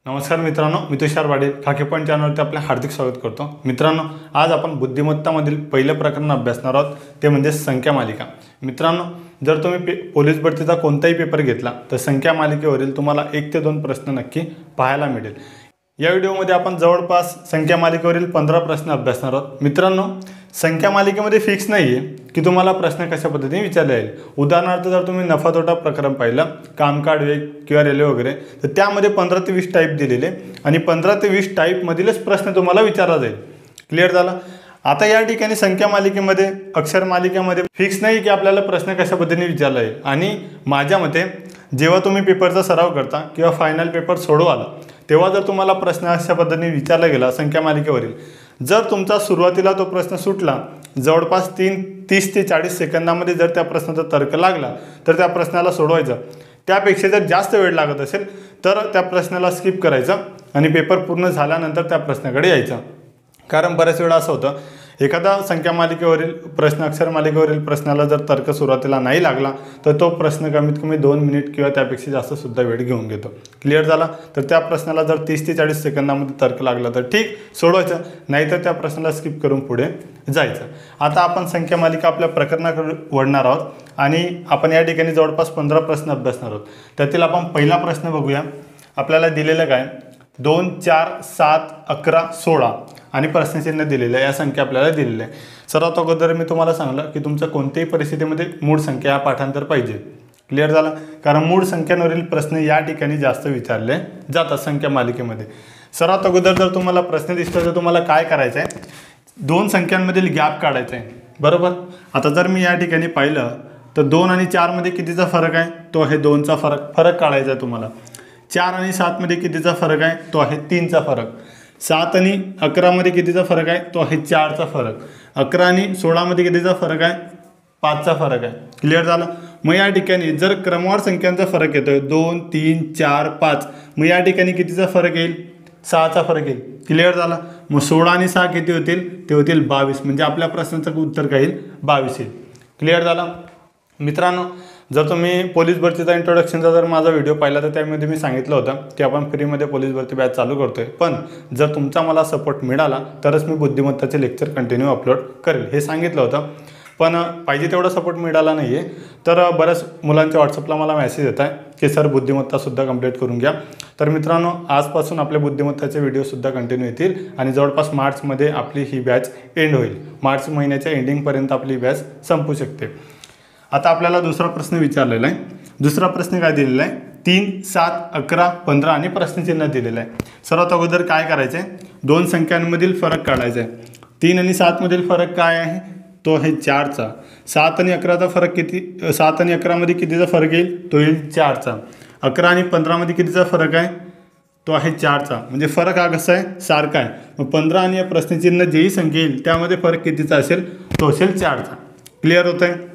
नमस्कार मित्रांनो, मी तुषार वाडे खाके पॉइंट चॅनलवरती आपले हार्दिक स्वागत करतो। मित्रांनो, आज आपण बुद्धिमत्तामधील पहिलं प्रकरण अभ्यासणार आहोत, ते म्हणजे संख्या मालिका। मित्रांनो, जर तुम्ही पोलीस भरतीचा कोणताही पेपर घेतला तर संख्या मालिकेवरील तुम्हाला 1 ते 2 प्रश्न नक्की पाहायला मिळेल। या व्हिडिओमध्ये आपण जवळपास संख्या मालिकेवरील 15 प्रश्न अभ्यासणार आहोत। मित्रांनो, संख्या मालिकेमध्ये फिक्स नाही आहे की तुम्हाला प्रश्न कशा पद्धतीने विचारले जाईल। उदाहरणार्थ जर तुम्ही नफा तोटा प्रकरण पाहिलं, कामकाज वेग किंवा रेल्वे वगैरे, तर त्यामध्ये 15 ते 20 टाईप दिलेले आणि 15 ते 20 टाईपमधीलच प्रश्न तुम्हाला विचारला जाईल। क्लिअर झालं? आता या ठिकाणी संख्या मालिकेमध्ये, अक्षर मालिकेमध्ये फिक्स नाही की आपल्याला प्रश्न कशा पद्धतीने विचारला येईल। आणि माझ्या मते जेव्हा तुम्ही पेपरचा सराव करता किंवा फायनल पेपर सोडवाल तेव्हा जर तुम्हाला प्रश्न अशा पद्धतीने विचारला गेला संख्या मालिकेवरील, जर तुमचा सुरुवातीला तो प्रश्न सुटला, जवळपास 30 ते 40 सेकंदामध्ये जर त्या प्रश्नाचा तर्क लागला तर त्या प्रश्नाला सोडवायचं। त्यापेक्षा जर जास्त वेळ लागत असेल तर त्या प्रश्नाला स्किप करायचं आणि पेपर पूर्ण झाल्यानंतर त्या प्रश्नाकडे यायचं। कारण बऱ्याच वेळा असं होतं, एखादा संख्या मालिकेवरील प्रश्न, अक्षर मालिकेवरील प्रश्नाला जर तर्क सुरुवातीला नाही लागला तर तो प्रश्न कमीत कमी 2 मिनिट किंवा त्यापेक्षा जास्त सुद्धा वेळ घेऊन घेतो। क्लिअर झाला? तर त्या प्रश्नाला जर 30 ते 40 सेकंदामध्ये तर्क लागला तर ठीक, सोडवायचं, नाहीतर त्या प्रश्नाला स्किप करून पुढे जायचं। आता आपण संख्या मालिका आपल्या प्रकरणाकडे वळणार आहोत आणि आपण या ठिकाणी जवळपास 15 प्रश्न अभ्यासणार आहोत। त्यातील आपण पहिला प्रश्न बघूया। आपल्याला दिलेलं काय, 2, 4, 7, 11, 16 आणि प्रश्नचिन्ह दिलेलं आहे। या संख्या आपल्याला दिलेल्या आहे। सर्वात अगोदर मी तुम्हाला सांगलं की तुमच्या कोणत्याही परिस्थितीमध्ये मूळ संख्या हा पाठांतर पाहिजे। क्लिअर झालं? कारण मूळ संख्यांवरील प्रश्न या ठिकाणी जास्त विचारले जातात संख्या मालिकेमध्ये। सर्वात अगोदर जर तुम्हाला प्रश्न दिसला तर तुम्हाला काय करायचं आहे, 2 संख्यांमधील गॅप काढायचा आहे, बरोबर। आता जर मी या ठिकाणी पाहिलं तर 2 आणि 4 मध्ये कितीचा फरक आहे, तो आहे 2चा फरक काढायचा आहे तुम्हाला। 4 आणि 7 मध्ये कितीचा फरक आहे, तो आहे 3चा फरक। 7 आणि 11 मध्ये कितीचा फरक आहे, तो आहे 4चा फरक। 11 आणि 16 मध्ये कितीचा फरक आहे, 5चा फरक आहे। क्लिअर झालं? मग या ठिकाणी जर क्रमवार संख्यांचा फरक येतोय 2, 3, 4, 5, मग या ठिकाणी कितीचा फरक येईल, 6चा फरक येईल। क्लिअर झाला? मग 16 आणि 6 किती होतील, ते होतील 22। म्हणजे आपल्या प्रश्नाचं उत्तर काय येईल, 22 येईल। क्लिअर झालं? मित्रांनो, जर तुम्ही पोलीस भरतीचा इंट्रोडक्शनचा जर माझा व्हिडिओ पाहिला तर त्यामध्ये मी सांगितलं होतं की आपण फ्रीमध्ये पोलीस भरती बॅच चालू करतोय, पण जर तुमचा मला सपोर्ट मिळाला तरच मी बुद्धिमत्ताचे लेक्चर कंटिन्यू अपलोड करेल, हे सांगितलं होतं। पण पाहिजे तेवढा सपोर्ट मिळाला नाही आहे, तर बऱ्याच मुलांच्या व्हॉट्सअपला मला मेसेज येत आहे की सर बुद्धिमत्तासुद्धा कंप्लीट करून घ्या। तर मित्रांनो, आजपासून आपले बुद्धिमत्ताचे व्हिडिओसुद्धा कंटिन्यू येतील आणि जवळपास मार्चमध्ये आपली ही बॅच एंड होईल। मार्च महिन्याच्या एंडिंगपर्यंत आपली बॅच संपू शकते। आता आपल्याला दुसरा प्रश्न विचारलेला आहे। दुसरा प्रश्न काय दिलेला आहे, 3, 7, 11, 15 आणि प्रश्नचिन्ह दिलेलं आहे। सर्वात अगोदर काय करायचं आहे, 2 संख्यांमधील फरक काढायचा आहे। 3 आणि 7 मधील फरक काय आहे, तो आहे 4चा। 7 आणि 11चा फरक किती, 7 आणि 11 मध्ये कितीचा फरक येईल, तो येईल 4चा। 11 आणि 15 मध्ये कितीचा फरक आहे, तो आहे 4चा। म्हणजे फरक हा कसा आहे, सारखा आहे। मग 15 आणि या प्रश्नचिन्ह जेही संख्या येईल त्यामध्ये फरक कितीचा असेल, तो असेल 4चा। क्लिअर होत आहे?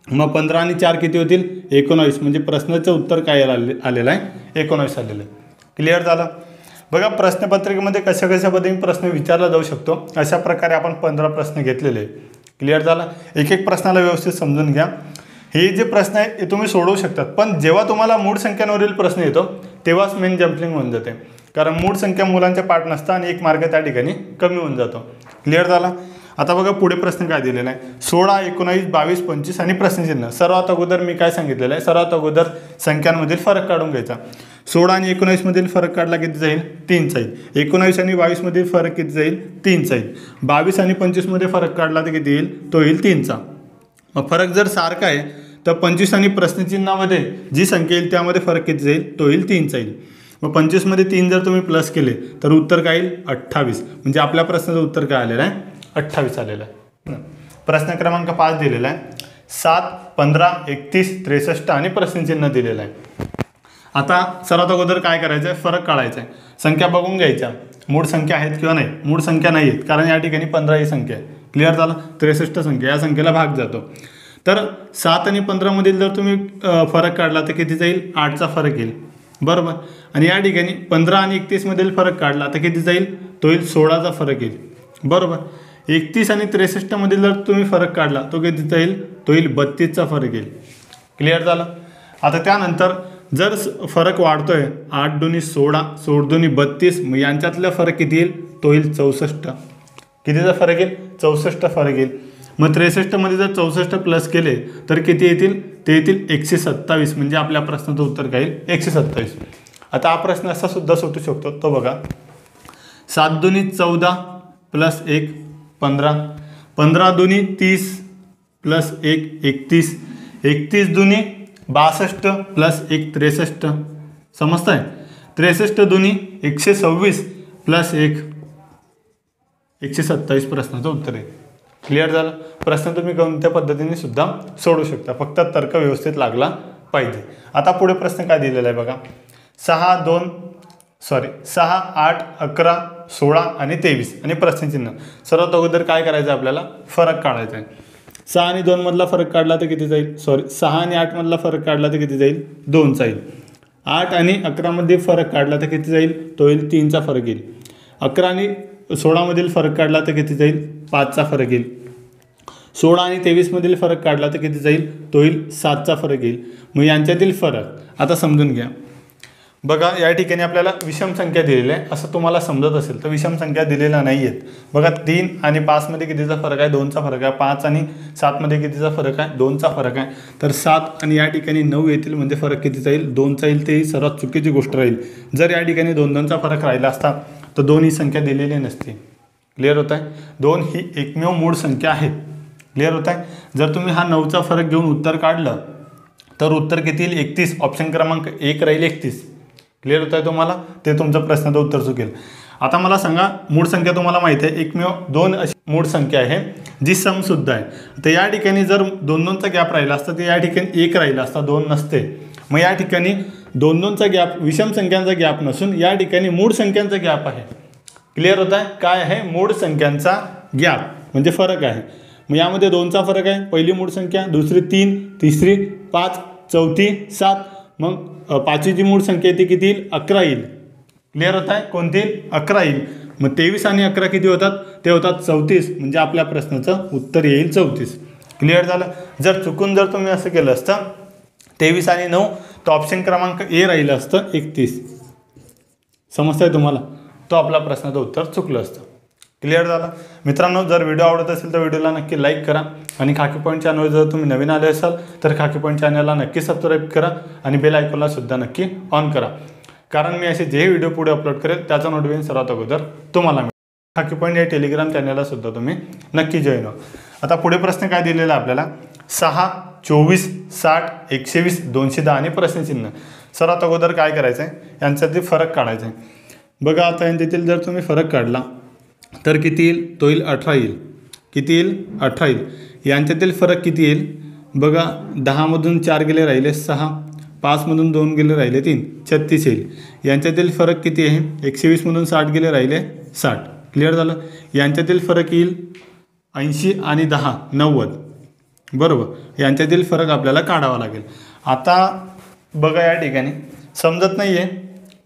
मग 15 आणि 4 किती होतील, 19। म्हणजे प्रश्नाचं उत्तर काय आलेलं आहे, 19 आलेलं आहे। क्लिअर झालं? बघा, प्रश्नपत्रिकेमध्ये कशा पद्धतीने प्रश्न विचारला जाऊ शकतो, अशा प्रकारे आपण 15 प्रश्न घेतलेले आहे। क्लिअर झालं? एक एक प्रश्नाला व्यवस्थित समजून घ्या। हे जे प्रश्न आहे हे तुम्ही सोडवू शकतात, पण जेव्हा तुम्हाला मूळ संख्यांवरील प्रश्न येतो तेव्हाच मेन जम्पलिंग होऊन जाते। कारण मूळ संख्या मुलांच्या पाठ नसतं आणि 1 मार्क त्या ठिकाणी कमी होऊन जातो। क्लिअर झाला? आता बघा पुढे प्रश्न काय दिलेला आहे, 16, 19, 22, 25 आणि प्रश्नचिन्ह। सर्वात अगोदर मी काय सांगितलेलं आहे, सर्वात अगोदर संख्यांमधील फरक काढून घ्यायचा। 16 आणि 19 मधील फरक काढला किती जाईल, 3चा येईल। 19 आणि 22 मधील फरक किती जाईल, 3चा येईल। 22 आणि 25 मध्ये फरक काढला तर किती येईल, तो येईल 3चा। मग फरक जर सारखा आहे तर 25 आणि प्रश्नचिन्हामध्ये जी संख्या येईल त्यामध्ये फरक किती जाईल, तो येईल 3चा येईल। मग 25 मध्ये 3 जर तुम्ही प्लस केले तर उत्तर काय येईल, 28। म्हणजे आपल्या प्रश्नाचं उत्तर काय आलेलं आहे, 28 आलेला आहे। प्रश्न क्रमांक 5 दिलेला आहे, 7, 15, 31, 63 आणि प्रश्नचिन्ह दिलेलं आहे। आता सर्वात अगोदर काय करायचं आहे, फरक काढायचा आहे। संख्या बघून घ्यायच्या, मूळ संख्या आहेत किंवा नाही। मूळ संख्या नाही आहेत, कारण या ठिकाणी 15 ही संख्या आहे। क्लिअर झालं? 63 संख्या, या संख्येला भाग जातो। तर 7 आणि 15 मधील जर तुम्ही फरक काढला तर किती जाईल, 8चा फरक येईल, बरोबर। आणि या ठिकाणी 15 आणि 31 मधील फरक काढला तर किती जाईल, तो येईल 16चा फरक येईल, बरोबर। 31 आणि 63 मधील जर तुम्ही फरक काढला तो कितीचा येईल, तो येईल 32चा फरक येईल। क्लिअर झालं? आता त्यानंतर जर फरक वाढतोय 8 दुनी 16, 16 दुनी 32, मग यांच्यातला फरक किती येईल? तो येईल 64. कितीचा फरक येईल? 64 फरक येईल. मग 63 मध्ये जर 64 प्लस केले तर किती येतील? ते येतील 127. म्हणजे आपल्या प्रश्नाचं उत्तर काय येईल? 127. आता हा प्रश्न असा सुद्धा सुटू शकतो, तो बघा. 7 दुनी 14 प्लस 1 15, 15 दुनी 30 प्लस 1 31, 31 दुनी 62 प्लस 1 63. समजतंय? 63 दुनी 126 प्लस 1 127 प्रश्नाचं उत्तर आहे. क्लिअर झालं? प्रश्न तुम्ही कोणत्या पद्धतीने सुद्धा सोडू शकता, फक्त तर्क व्यवस्थित लागला पाहिजे. आता पुढे प्रश्न काय दिलेला आहे बघा. 6 8 11 16 आणि 23 आणि प्रश्नचिन्ह. सर्वात अगोदर काय करायचं? आपल्याला फरक काढायचा आहे. 6 आणि 2 मधला फरक काढला तर किती जाईल? 6 आणि 8 मधला फरक काढला तर किती जाईल? 2चा येईल. 8 आणि 11 मध्ये फरक काढला तर किती जाईल? तो येईल 3चा फरक येईल. 11 आणि 16 मधील फरक काढला तर किती जाईल? 5चा फरक येईल. 16 आणि 23 मधील फरक काढला तर किती जाईल? तो येईल 7चा फरक येईल. मग यांच्यातील फरक आता समजून घ्या. बघा, या ठिकाणी आपल्याला विषम संख्या दिलेल्या आहे. असं तुम्हाला समजत असेल तर विषम संख्या दिलेल्या नाही आहेत. बघा, 3 आणि 5 मध्ये कितीचा फरक आहे? 2चा फरक आहे. 5 आणि 7 मध्ये कितीचा फरक आहे? 2चा फरक आहे. तर 7 आणि या ठिकाणी 9 येतील, म्हणजे फरक कितीचा येईल? 2चा येईल. ते सर्वात चुकीची गोष्ट राहील. जर या ठिकाणी 2चा फरक राहिला असता तर 2 ही संख्या दिलेली नसती. क्लिअर होत आहे? 2 ही एकमेव मूळ संख्या आहे. क्लिअर होत आहे? जर तुम्ही हा 9चा फरक घेऊन उत्तर काढलं तर उत्तर किती येईल? 31. ऑप्शन क्रमांक 1 राहील 31. क्लिअर होत आहे तुम्हाला? ते तुमचं प्रश्नाचं उत्तर चुकेल. आता मला सांगा, मूळ संख्या तुम्हाला माहिती आहे एकमेव 2 अशी मूळ संख्या आहे जी समसुद्धा आहे. तर या ठिकाणी जर 2-2चा गॅप राहिला असता तर या ठिकाणी 1 राहिला असता, 2 नसते. मग या ठिकाणी 2-2चा गॅप विषम संख्यांचा गॅप नसून या ठिकाणी मूळ संख्यांचा गॅप आहे. क्लिअर होत आहे? काय आहे? मूळ संख्यांचा गॅप म्हणजे फरक आहे. मग यामध्ये 2चा फरक आहे. पहिली मूळ संख्या, दुसरी 3, तिसरी 5, चौथी 7. मग 5ची जी मूळ संख्या आहे ती किती येईल? 11 येईल. क्लिअर होत आहे? कोणती येईल? 11 येईल. मग 23 आणि 11 किती होतात? ते होतात 34. म्हणजे आपल्या प्रश्नाचं उत्तर येईल 34. क्लिअर झालं? जर चुकून जर तुम्ही असं केलं असतं 23 आणि 9 तर ऑप्शन क्रमांक ए राहिलं असतं 31. समजतंय तुम्हाला? तो आपला प्रश्नाचं उत्तर चुकलं असतं. क्लिअर झालं? मित्रांनो, जर व्हिडिओ आवडत असेल तर व्हिडिओला नक्की लाईक करा आणि खाकी पॉईंट चॅनल जर तुम्ही नवीन आले असाल तर खाकी पॉईंट चॅनलला नक्की सबस्क्राईब करा आणि बेल आयकॉनला सुद्धा नक्की ऑन करा, कारण मी असे जे व्हिडिओ पुढे अपलोड करेल त्याचा नोटिफिकेशन सर्वात अगोदर तुम्हाला मिळेल. खाकी पॉईंट या टेलिग्राम चॅनलला सुद्धा तुम्ही नक्की जॉईन व्हा. आता पुढे प्रश्न काय दिलेला आपल्याला? 6 24 60 120 210 आणि प्रश्नचिन्ह. सर्वात अगोदर काय करायचं आहे? यांच्यातील फरक काढायचा आहे. बघा, आता यांच्यातील जर तुम्ही फरक काढला तर किती येईल? तो येईल 18 येईल. किती येईल? 18 येईल. यांच्यातील फरक किती येईल? बघा, 10मधून 4 गेले राहिले 6, 5मधून 2 गेले राहिले 3, 36 येईल. यांच्यातील फरक किती आहे? 120मधून 60 गेले राहिले 60. क्लिअर झालं? यांच्यातील फरक येईल 80 आणि 10 90. बरोबर, यांच्यातील फरक आपल्याला काढावा लागेल. आता बघा, या ठिकाणी समजत नाही आहे.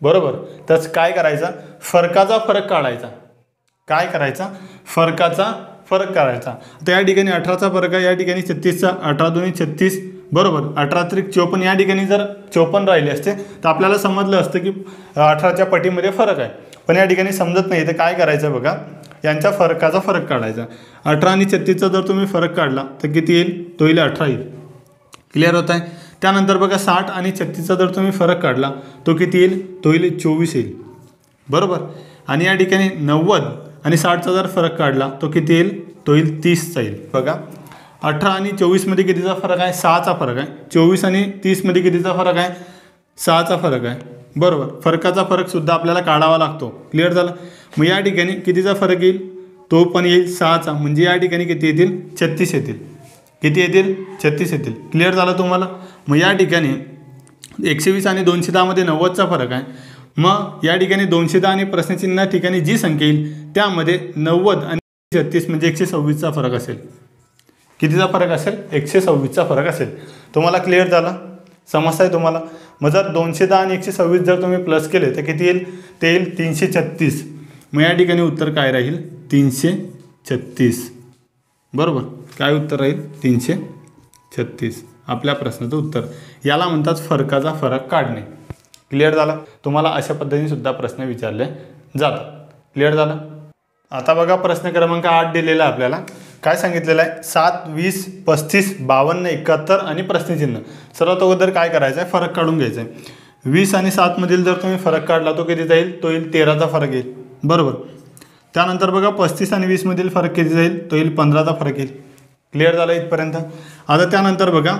बरोबर, तर काय करायचं? फरकाचा फरक काढायचा. काय करायचा? फरकाचा फरक काढायचा. तर या ठिकाणी 18चा फरक आहे, या ठिकाणी 36चा. 18 दुनी 36. बरोबर, 18 त्रिक 54. या ठिकाणी जर 54 राहिले असते तर आपल्याला समजलं असतं की 18च्या पटीमध्ये फरक आहे. पण या ठिकाणी समजत नाही. तर काय करायचं बघा, यांच्या फरकाचा फरक काढायचा. 18 आणि 36चा जर तुम्ही फरक काढला तर किती येईल? तो येईल 18 येईल. क्लिअर होत आहे? त्यानंतर बघा, 60 आणि 36चा जर तुम्ही फरक काढला तो किती येईल? तो येईल 24 येईल. बरोबर, आणि या ठिकाणी 90 आणि 60चा जर फरक काढला तो किती येईल? तो येईल 30चा येईल. बघा, 18 आणि 24मध्ये कितीचा फरक आहे? 6चा फरक आहे. 24 आणि 30मध्ये कितीचा फरक आहे? 6चा फरक आहे. बरोबर, फरकाचा फरक सुद्धा आपल्याला काढावा लागतो. क्लिअर झालं? मग या ठिकाणी कितीचा फरक येईल? तो पण येईल 6चा. म्हणजे या ठिकाणी किती येतील? 36 येतील. किती येतील? 36 येतील. क्लिअर झालं तुम्हाला? मग या ठिकाणी 120 आणि 210मध्ये 90चा फरक आहे. मग या ठिकाणी 210 आणि प्रश्नचिन्ह ठिकाणी जी संख्या येईल त्यामध्ये 90 आणि 36 म्हणजे 126चा फरक असेल. कितीचा फरक असेल? 126चा फरक असेल. तुम्हाला क्लिअर झालं? समजताय तुम्हाला? मग जर 210 आणि 126 जर तुम्ही प्लस केले तर किती येईल? ते येईल 336. मग या ठिकाणी उत्तर काय राहील? 336. बरोबर, काय उत्तर राहील? 336. आपल्या प्रश्नाचं उत्तर. याला म्हणतात फरकाचा फरक काढणे. क्लिअर झालं. तुम्हाला अशा पद्धतीने सुद्धा प्रश्न विचारले जातात. क्लिअर झालं. आता बघा प्रश्न क्रमांक 8 दिलेला आहे आपल्याला. काय सांगितलेलं आहे? 7, 20, 35, 52, 71 आणि प्रश्नचिन्ह. सर्वात अगोदर काय करायचं आहे? फरक काढून घ्यायचा आहे. 20 आणि 7 मधील जर तुम्ही फरक काढला तो किती जाईल? तो येईल 13चा फरक येईल. बरोबर. त्यानंतर बघा 35 आणि 20 मधील फरक किती जाईल? तो येईल 15चा फरक येईल. क्लिअर झालं इथपर्यंत. आता त्यानंतर बघा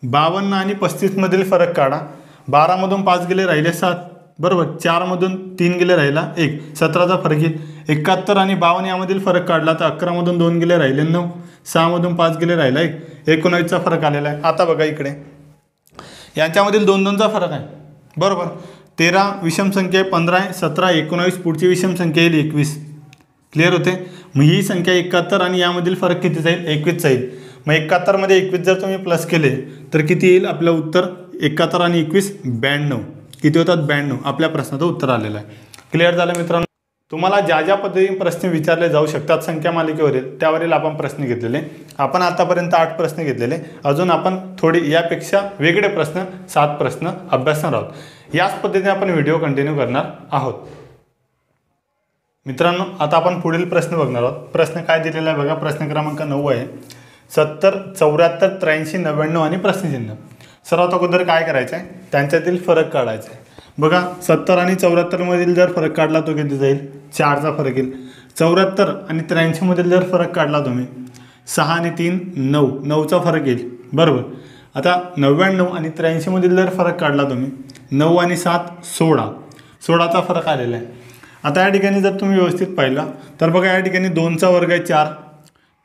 52 आणि 35 मधील फरक काढा. 12 मधून 5 गेले राहिले 7. बरोबर. 4 मधून 3 गेले राहिला 1, 17चा फरक येईल. 71 आणि 52 यामधील फरक काढला तर 11 मधून 2 गेले राहिले 9, 6 मधून 5 गेले राहिला 1, 19चा फरक आलेला आहे. आता बघा इकडे यांच्यामधील 2-2चा फरक आहे. बरोबर. 13 विषम संख्या आहे, 15 आहे, 17, 19, पुढची विषम संख्या येईल 21. क्लिअर होते. मग ही संख्या 71 आणि यामधील फरक किती जाईल? 21चा येईल. मग 71 मध्ये 21 जर तुम्ही प्लस केले तर किती येईल? आपलं उत्तर 71 आणि 21 92. किती होतात? 92. आपल्या प्रश्नाचं उत्तर आलेलं आहे. क्लिअर झालं मित्रांनो. तुम्हाला ज्या ज्या पद्धतीने प्रश्न विचारले जाऊ शकतात संख्या मालिकेवरील त्यावरील आपण प्रश्न घेतलेले. आपण आतापर्यंत 8 प्रश्न घेतलेले. अजून आपण थोडी यापेक्षा वेगळे प्रश्न 7 प्रश्न अभ्यासणार आहोत. याच पद्धतीने आपण व्हिडिओ कंटिन्यू करणार आहोत. मित्रांनो आता आपण पुढील प्रश्न बघणार आहोत. प्रश्न काय दिलेला आहे बघा. प्रश्न क्रमांक 9 आहे. 70, 74, 83, 99 आणि प्रश्नचिन्ह. सर्वात अगोदर काय करायचं आहे? त्यांच्यातील फरक काढायचा आहे. बघा 70 आणि 74 मधील जर फरक काढला तो किती जाईल? 4चा फरक येईल. 74 आणि 83 मधील जर फरक काढला तुम्ही 6 आणि 3 9, 9चा फरक येईल. बरोबर. आता 99 आणि 83 मधील जर फरक काढला तुम्ही 9 आणि 7 16, 16चा फरक आलेला आहे. आता या ठिकाणी जर तुम्ही व्यवस्थित पाहिला तर बघा या ठिकाणी 2चा वर्ग आहे 4,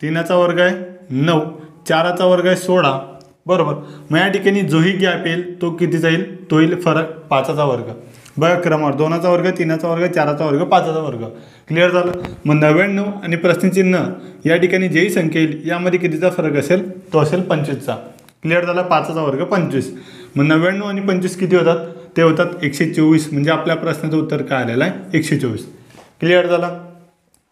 3चा वर्ग आहे 9, 4चा वर्ग आहे 16. बरोबर. मग या ठिकाणी जोही गॅप येईल तो किती जाईल? तो येईल फरक 5चा वर्ग. बघा क्रमावर 2चा वर्ग, 3चा वर्ग, 4चा वर्ग, 5चा वर्ग. क्लिअर झालं. मग 99 आणि प्रश्नचिन्ह या ठिकाणी जेही संख्या येईल यामध्ये कितीचा फरक असेल? तो असेल 25चा. क्लिअर झाला. 5चा वर्ग 25. मग 99 आणि 25 किती होतात? ते होतात 124. म्हणजे आपल्या प्रश्नाचं उत्तर काय आलेलं आहे? 124. क्लिअर झाला.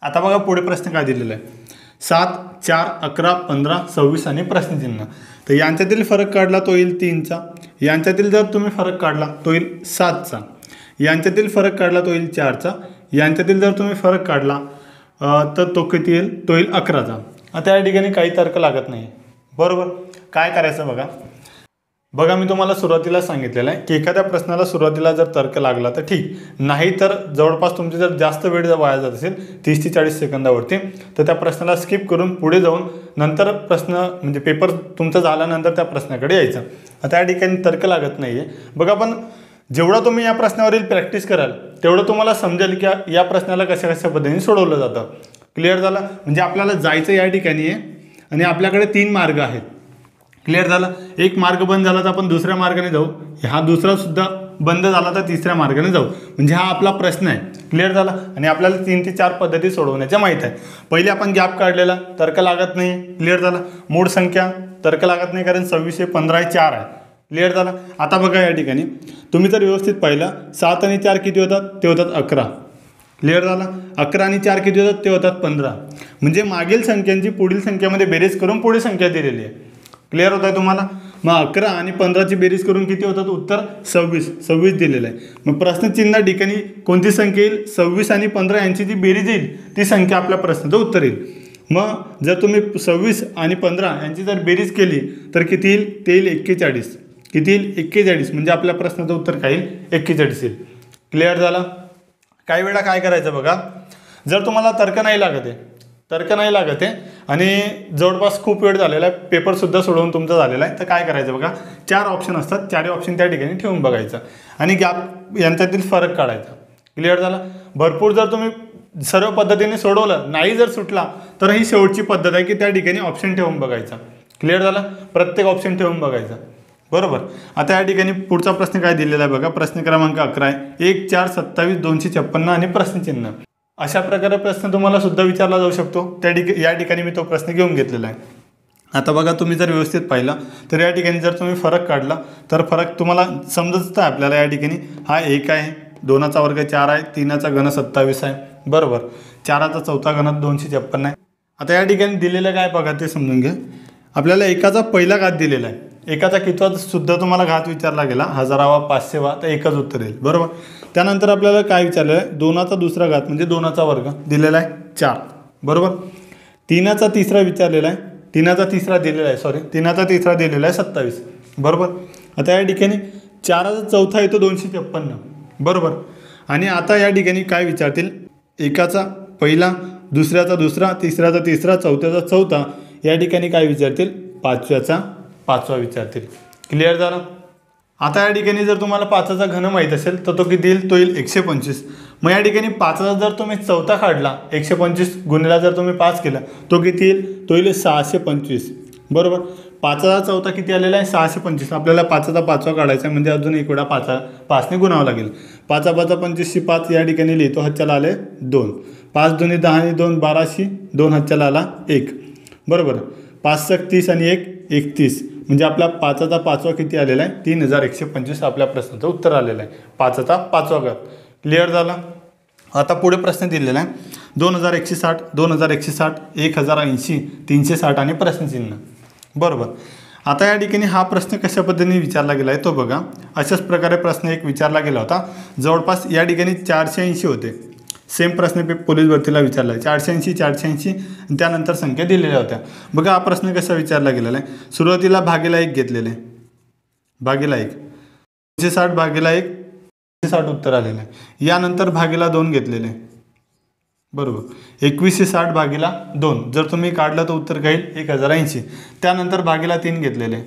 आता बघा पुढे प्रश्न काय दिलेला आहे. 7, 4, 11, 15, 26 आणि प्रश्नचिन्ह. तर यांच्यातील फरक काढला तो येईल 3चा. यांच्यातील जर तुम्ही फरक काढला तो येईल 7चा. यांच्यातील फरक काढला तो येईल 4चा. यांच्यातील जर तुम्ही फरक काढला तर तो किती येईल? तो येईल 11चा. आता या ठिकाणी काही तर्क लागत नाही. बरोबर. काय करायचं बघा. बघा मी तुम्हाला सुरुवातीला सांगितलेलं आहे की एखाद्या प्रश्नाला सुरुवातीला जर तर्क लागला तर ठीक, नाही तर जवळपास तुमची जर जास्त वेळ जर वाया जात असेल 30 ते 40 सेकंदावरती तर त्या प्रश्नाला स्किप करून पुढे जाऊन नंतर प्रश्न म्हणजे पेपर तुमचा झाल्यानंतर त्या प्रश्नाकडे यायचं. आता या ठिकाणी तर्क लागत नाही आहे. बघा पण जेवढा तुम्ही या प्रश्नावरील प्रॅक्टिस कराल तेवढं तुम्हाला समजेल की या प्रश्नाला कशा कशा पद्धतीने सोडवलं जातं. क्लिअर झालं. म्हणजे आपल्याला जायचं या ठिकाणी आहे आणि आपल्याकडे 3 मार्ग आहेत. क्लिअर झालं. एक मार्ग बंद झाला तर आपण दुसऱ्या मार्गाने जाऊ. हा दुसरा सुद्धा बंद झाला तर तिसऱ्या मार्गाने जाऊ. म्हणजे हा आपला प्रश्न आहे. क्लिअर झाला. आणि आपल्याला 3 ते 4 पद्धती सोडवण्याच्या माहीत आहे. पहिले आपण गॅप काढलेला, तर्क लागत नाही. क्लिअर झाला. मूळ संख्या तर्क लागत नाही कारण 26 आहे, 15 आहे, 4 आहे. क्लिअर झाला. आता बघा या ठिकाणी तुम्ही जर व्यवस्थित पाहिलं 7 आणि 4 किती होतात? ते होतात 11. क्लिअर झाला. 11 आणि 4 किती होतात? ते होतात 15. म्हणजे मागील संख्यांची पुढील संख्येमध्ये बेरीज करून पुढील संख्या दिलेली आहे. क्लिअर होत आहे तुम्हाला. मग 11 आणि 15ची बेरीज करून किती होतात? उत्तर 26 दिलेलं आहे. मग प्रश्नचिन्ह ठिकाणी कोणती संख्या येईल? 26 आणि 15 यांची जी बेरीज येईल ती संख्या आपल्या प्रश्नाचं उत्तर येईल. मग जर तुम्ही 26 आणि 15 यांची जर बेरीज केली तर किती येईल? ते येईल 41. किती येईल? 41. म्हणजे आपल्या प्रश्नाचं उत्तर काय येईल? 41 येईल. क्लिअर झाला. काही वेळा काय करायचं बघा. जर तुम्हाला तर्क नाही लागत आहे आणि जवळपास खूप वेळ झालेला आहे, पेपरसुद्धा सोडवून तुमचा झालेला आहे, तर काय करायचं बघा. 4 ऑप्शन असतात. 4 ऑप्शन त्या ठिकाणी ठेवून बघायचं आणि गॅप यांच्यातील फरक काढायचा. क्लिअर झाला. भरपूर जर तुम्ही सर्व पद्धतीने सोडवलं नाही जर सुटला तर ही शेवटची पद्धत आहे की त्या ठिकाणी ऑप्शन ठेवून बघायचा. क्लिअर झाला. प्रत्येक ऑप्शन ठेवून बघायचा. बरोबर. आता या ठिकाणी पुढचा प्रश्न काय दिलेला आहे बघा. प्रश्न क्रमांक 11 आहे. 1, 4, 27, 256 आणि प्रश्नचिन्ह. अशा प्रकारे प्रश्न तुम्हाला सुद्धा विचारला जाऊ शकतो. या ठिकाणी मी तो प्रश्न घेऊन घेतलेला आहे. आता बघा तुम्ही जर व्यवस्थित पाहिला तर या ठिकाणी जर तुम्ही फरक काढला तर फरक तुम्हाला समजतं आपल्याला. या ठिकाणी हा 1 आहे, 2चा वर्ग 4 आहे, 3चा घन 27 आहे. बरोबर. 4चा चौथा घन 256 आहे. आता या ठिकाणी दिलेलं काय बघा ते समजून घ्या. आपल्याला 1चा पहिला घात दिलेला आहे. एकाचा कितवा सुद्धा तुम्हाला घात विचारला गेला, 1000वा 500वा, तर एकच उत्तर येईल, बरोबर. त्यानंतर आपल्याला काय विचारलं आहे, 2चा दुसरा घात म्हणजे 2चा वर्ग दिलेला आहे 4, बरोबर. 3चा तिसरा विचारलेला आहे, 3चा तिसरा दिलेला आहे 27, बरोबर. आता या ठिकाणी 4चा चौथा येतो 256, बरोबर. आणि आता या ठिकाणी काय विचारतील, एकाचा पहिला, दुसऱ्याचा दुसरा, तिसऱ्याचा तिसरा, चौथ्याचा चौथा, या ठिकाणी काय विचारतील, 5व्याचा 5वा विचारतील. क्लिअर झालं. आता या ठिकाणी जर तुम्हाला 5चा घन माहीत असेल तर तो किती येईल, तो येईल 125. मग या ठिकाणी 5चा जर तुम्ही चौथा काढला, 125 गुणिला जर तुम्ही 5 केला, तो किती येईल, तो येईल 625, बरोबर. 5चा चौथा किती आलेला आहे, 625. आपल्याला 5चा 5वा काढायचा आहे, म्हणजे अजून एक वेळा 5ने गुणावं लागेल. 5 5 25 5 या ठिकाणी लिहितो, हातच्याला आले 2, 5 2 10 आणि 2 12, 2 हातच्याला आला 1, बरोबर. 5 30 आणि 1 31, म्हणजे आपला 5चा 5वा किती आलेला आहे, 3125 आपल्या प्रश्नाचं उत्तर आलेलं आहे, 5चा 5वा घात. क्लिअर झाला. आता पुढे प्रश्न दिलेला आहे 2160, 2160, 1080, 360 आणि प्रश्नचिन्ह, बरोबर. आता या ठिकाणी हा प्रश्न कशा पद्धतीने विचारला गेला आहे तो बघा. अशाच प्रकारे प्रश्न एक विचारला गेला होता, जवळपास या ठिकाणी 480 होते. सेम प्रश्न पोलीस भरतीला विचारला आहे, 480 480, त्यानंतर संख्या दिलेल्या होत्या. बघा हा प्रश्न कसा विचारला गेलेला आहे. सुरुवातीला भागीला 1 घेतलेले, भागीला 1, 260 भागीला 1, 260 उत्तर आलेलं आहे. यानंतर भागीला 2 घेतलेले, बरोबर, 2160 भागीला 2, जर तुम्ही काढलं तर उत्तर काय येईल, 1080. त्यानंतर भागीला 3 घेतलेले,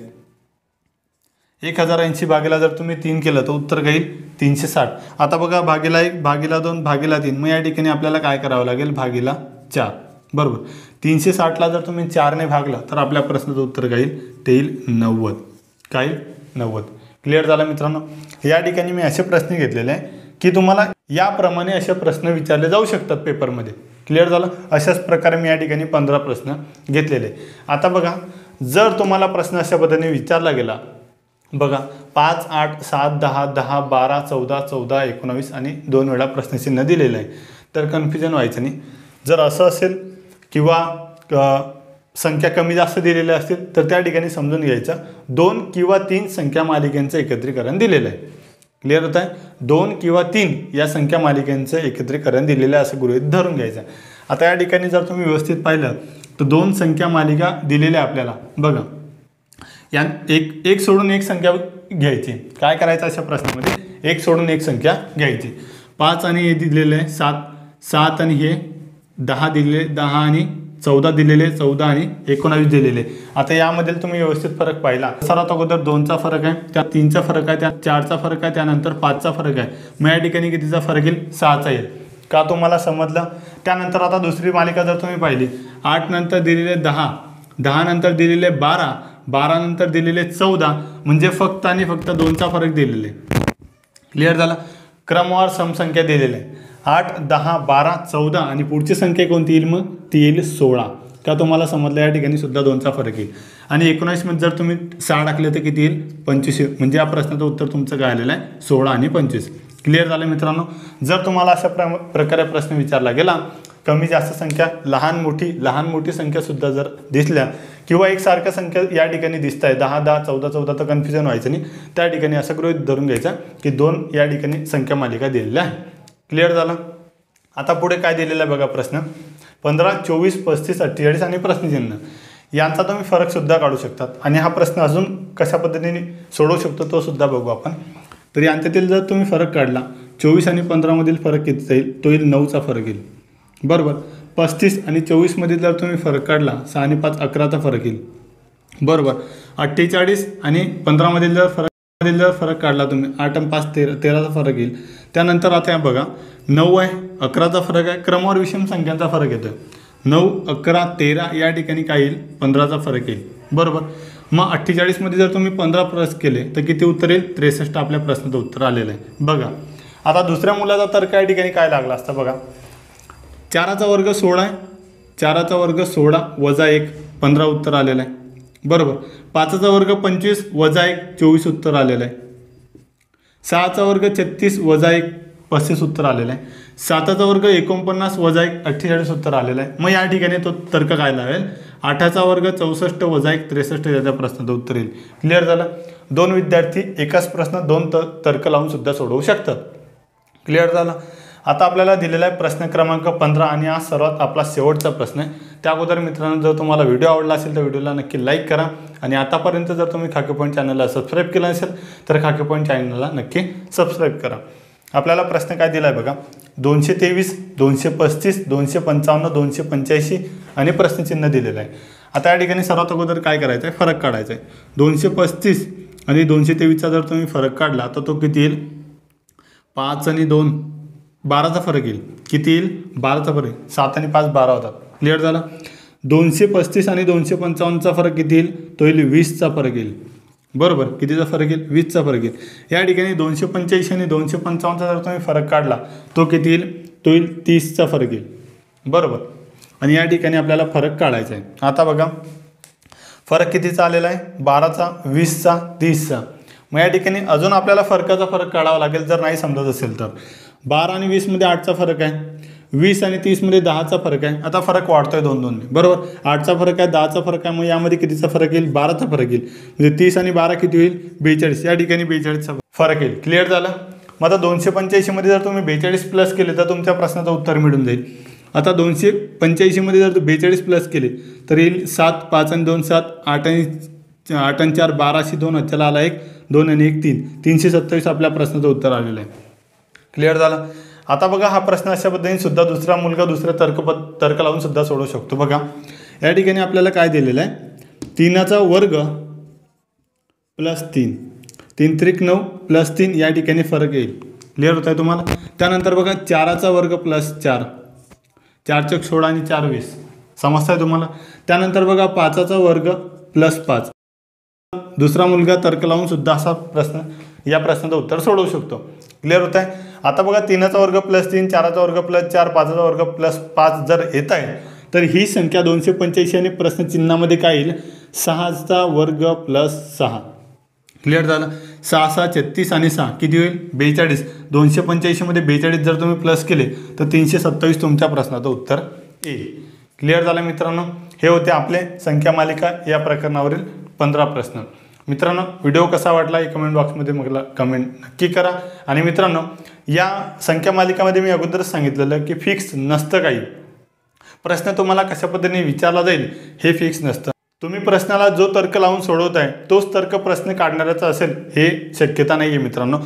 1080 भागीला जर तुम्ही 3 केलं तर उत्तर काय येईल, 360. आता बघा भागीला 1 भागीला 2 भागीला 3, मग या ठिकाणी आपल्याला काय करावं लागेल, भागीला 4, बरोबर. 360ला जर तुम्ही 4ने भागलं तर आपल्या प्रश्नाचं उत्तर काय येईल, ते येईल 90, काय येईल, 90. क्लिअर झालं मित्रांनो. या ठिकाणी मी असे प्रश्न घेतलेले आहे की तुम्हाला याप्रमाणे असे प्रश्न विचारले जाऊ शकतात पेपरमध्ये. क्लिअर झालं. अशाच प्रकारे मी या ठिकाणी 15 प्रश्न घेतलेले. आता बघा, जर तुम्हाला प्रश्न अशा पद्धतीने विचारला गेला, बघा 5 8 7 10 10 12 14 14 19 आणि 2 वेळा प्रश्नचिन्ह दिलेलं आहे, तर कन्फ्युजन व्हायचं नाही. जर असं असेल किंवा संख्या कमी जास्त दिलेल्या असतील तर त्या ठिकाणी समजून घ्यायचं 2 किंवा 3 संख्या मालिकेचं एकत्रीकरण दिलेलं आहे. क्लिअर होत आहे. 2 किंवा 3 या संख्या मालिकेचं एकत्रीकरण दिलेलं आहे असं गृहीत धरून घ्यायचं. आता या ठिकाणी जर तुम्ही व्यवस्थित पाहिलं तर 2 संख्या मालिका दिलेल्या आपल्याला. बघा, या एक सोडून एक संख्या घ्यायची. काय करायचं अशा प्रश्नामध्ये, एक सोडून एक संख्या घ्यायची. 5 आणि हे दिलेलं आहे 7, 7 आणि हे 10 दिलेले, 10 आणि 14 दिलेले, 14 आणि 19 दिलेले. आता यामध्ये तुम्ही व्यवस्थित फरक पाहिला. सर्वात अगोदर 2चा फरक आहे, त्यात 3चा फरक आहे, त्यात 4चा फरक आहे, त्यानंतर 5चा फरक आहे. मग या ठिकाणी कितीचा फरक येईल, 6चा येईल. का तुम्हाला समजलं. त्यानंतर आता दुसरी मालिका जर तुम्ही पाहिली, 8 नंतर दिलेले 10, 10 नंतर दिलेले 12, 12 नंतर दिलेले 14, म्हणजे फक्त आणि फक्त 2चा फरक दिलेले. क्लिअर झाला. क्रमवार समसंख्या दिलेल्या आहे. 8 10 12 14 आणि पुढची संख्या कोणती येईल, मग ती येईल 16. का तुम्हाला समजलं. या ठिकाणी सुद्धा 2चा फरक येईल. आणि 19 मध्ये जर तुम्ही 6 टाकले तर किती येईल, 25. म्हणजे या प्रश्नाचं उत्तर तुमचं काय आलेलं आहे, 16 आणि 25. क्लिअर झालं मित्रांनो. जर तुम्हाला अशा प्रकारे प्रश्न विचारला गेला, कमी जास्त संख्या, लहान मोठी संख्या सुद्धा जर दिसल्या किंवा एकसारख्या संख्या या ठिकाणी दिसत आहे 10 10 14 14, तर कन्फ्युजन व्हायचं नाही. त्या ठिकाणी असं गृहीत धरून घ्यायचं की 2 या ठिकाणी संख्या मालिका दिलेल्या आहे. क्लिअर झालं. आता पुढे काय दिलेलं आहे बघा प्रश्न. 15 24 35 48 आणि प्रश्नचिन्ह यांचा तुम्ही फरक सुद्धा काढू शकतात. आणि हा प्रश्न अजून कशा पद्धतीने सोडवू शकतो तो सुद्धा बघू आपण. तर यांच्यातील जर तुम्ही फरक काढला, 24 आणि 15 मधील फरक किती जाईल, तो येईल 9चा फरक येईल. बरोबर. 35 आणि 24 मधील जर तुम्ही फरक काढला, 6 आणि 5 11चा फरक येईल. बरोबर. 48 आणि 15 मधील जर फरक काढला तुम्ही, 8 आणि 5 13चा फरक येईल. त्यानंतर आता बघा 9 आहे, 11चा फरक आहे. क्रमवार विषम संख्यांचा फरक येतो. 9 11 13 या ठिकाणी काय येईल, 15चा फरक येईल. बरोबर. मग 48 मध्ये जर तुम्ही 15 प्लस केले तर किती उत्तर येईल, 63 आपल्या प्रश्नाचं उत्तर आलेलं आहे. बघा आता दुसऱ्या मुलाचा तर्क या ठिकाणी काय लागला असता बघा. 4चा वर्ग 16 आहे, 4चा वर्ग 16 वजा 1 15 उत्तर आलेलं आहे. बरोबर. 5चा वर्ग 25 वजा 1 24 उत्तर आलेलं आहे. 6चा वर्ग 36 वजा 1 35 उत्तर आलेलं आहे. 7चा वर्ग 49 वजा 1 48 उत्तर आलेलं आहे। मग या ठिकाणी तो तर्क काय लावेल, 8चा वर्ग 64 वजा 1 63 याच्या प्रश्नाचं उत्तर येईल। क्लिअर झालं। दोन विद्यार्थी एकाच प्रश्न दोन तर्क लावून सुद्धा सोडवू शकतात। क्लिअर झालं। आता आपल्याला दिलेला आहे प्रश्न क्रमांक 15 आणि हा सर्वात आपला शेवटचा प्रश्न आहे। त्या अगोदर मित्रांनो, जर तुम्हाला व्हिडिओ आवडला असेल तर व्हिडिओला नक्की लाईक करा आणि आतापर्यंत जर तुम्ही खाकी पॉईंट चॅनलला सबस्क्राईब केलं असेल तर खाकी पॉईंट चॅनलला नक्की सबस्क्राईब करा। आपल्याला प्रश्न काय दिला आहे बघा, 223 235 255 285 आणि प्रश्नचिन्ह दिलेलं आहे। आता या ठिकाणी सर्वात अगोदर काय करायचं आहे, फरक काढायचा आहे। 235 आणि 223चा जर तुम्ही फरक काढला तर तो किती येईल, 5 आणि 2 12चा फरक येईल। किती येईल, 12चा फरक, 7 आणि 5 12 होतात। क्लिअर झाला। 235 आणि 255चा फरक किती येईल, तो येईल 20चा फरक येईल। बरोबर, कितीचा फरक येईल, 20चा फरक येईल। या ठिकाणी 285 आणि 255चा जर तुम्ही फरक काढला तो किती येईल, तो येईल 30चा फरक येईल। बरोबर, आणि या ठिकाणी आपल्याला फरक काढायचा आहे। आता बघा फरक कितीचा आलेला आहे, 12चा 20चा 30चा। मग या ठिकाणी अजून आपल्याला फरकाचा फरक काढावा लागेल जर नाही समजत असेल तर। 12 आणि 20 मध्ये 8चा फरक आहे, 20 आणि 30 मध्ये 10चा फरक आहे। आता फरक वाढतोय 2 बरोबर, 8चा फरक आहे 10चा फरक आहे, मग यामध्ये कितीचा फरक येईल, 12चा फरक येईल। म्हणजे 30 आणि 12 किती होईल, 42। या ठिकाणी 42चा फरक येईल। क्लिअर झालं। मग आता 285 मध्ये जर तुम्ही 42 प्लस केले तर तुमच्या प्रश्नाचं उत्तर मिळून जाईल। आता 285 मध्ये जर 42 प्लस केले तर येईल 7 5 आणि 2 7 8 आणि 4 12 अशी 2 चला आला 1 2 आणि 1 3 327 आपल्या प्रश्नाचं उत्तर आलेलं आहे। क्लिअर झालं। आता बघा हा प्रश्न अशा पद्धतीने सुद्धा दुसरा मुलगा दुसरा तर्क लावून सुद्धा सोडवू शकतो। बघा या ठिकाणी आपल्याला काय दिलेलं आहे, 3चा वर्ग प्लस 3 3 त्रिक 9 प्लस 3 या ठिकाणी फरक येईल। क्लिअर होत आहे तुम्हाला। त्यानंतर बघा 4चा वर्ग प्लस 4 4 चौक 16 आणि 4 20 समजतंय तुम्हाला। त्यानंतर बघा 5चा वर्ग प्लस 5 दुसरा मुलगा तर्क लावून सुद्धा असा प्रश्न या प्रश्नाचं उत्तर सोडवू शकतो। क्लिअर होत आहे। आता बघा 3चा वर्ग प्लस 3 4चा वर्ग प्लस 4 5चा वर्ग प्लस 5 जर येत आहे तर ही संख्या 285 आणि प्रश्नचिन्हामध्ये काय येईल, 6चा वर्ग प्लस 6। क्लिअर झालं। 6 6 36 आणि 6 किती होईल, 42। 285 मध्ये 42 जर तुम्ही प्लस केले तर 327 तुमच्या प्रश्नाचं उत्तर येईल। क्लिअर झालं मित्रांनो। हे होते आपले संख्या मालिका या प्रकरणावरील 15 प्रश्न। मित्रांनो व्हिडिओ कसा वाटला हे कमेंट बॉक्समध्ये मला कमेंट नक्की करा। आणि मित्रांनो या संख्या मालिकामध्ये मी अगोदरच सांगितलेलं की फिक्स नसतं, काही प्रश्न तुम्हाला कशा पद्धतीने विचारला जाईल हे फिक्स नसतं। तुम्ही प्रश्नाला जो तर्क लावून सोडवताय तोच तर्क प्रश्न काढणाऱ्याचा असेल हे शक्यता नाही आहे मित्रांनो।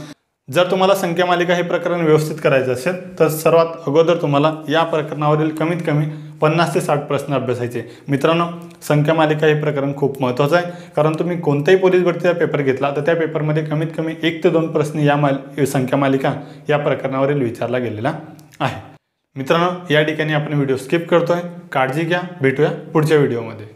जर तुम्हाला संख्या मालिका हे प्रकरण व्यवस्थित करायचं असेल तर सर्वात अगोदर तुम्हाला या प्रकरणावरील कमीत कमी 50 ते 60 प्रश्न अभ्यासायचे। मित्रांनो संख्या मालिका हे प्रकरण खूप महत्त्वाचं आहे, कारण तुम्ही कोणताही पोलीस भरतीचा पेपर घेतला तर त्या पेपरमध्ये कमीत कमी 1 ते 2 प्रश्न या संख्या मालिका या प्रकरणावरील विचारला गेलेला आहे। मित्रांनो या ठिकाणी आपण व्हिडिओ स्किप करतोय, काळजी घ्या, भेटूया पुढच्या व्हिडिओमध्ये।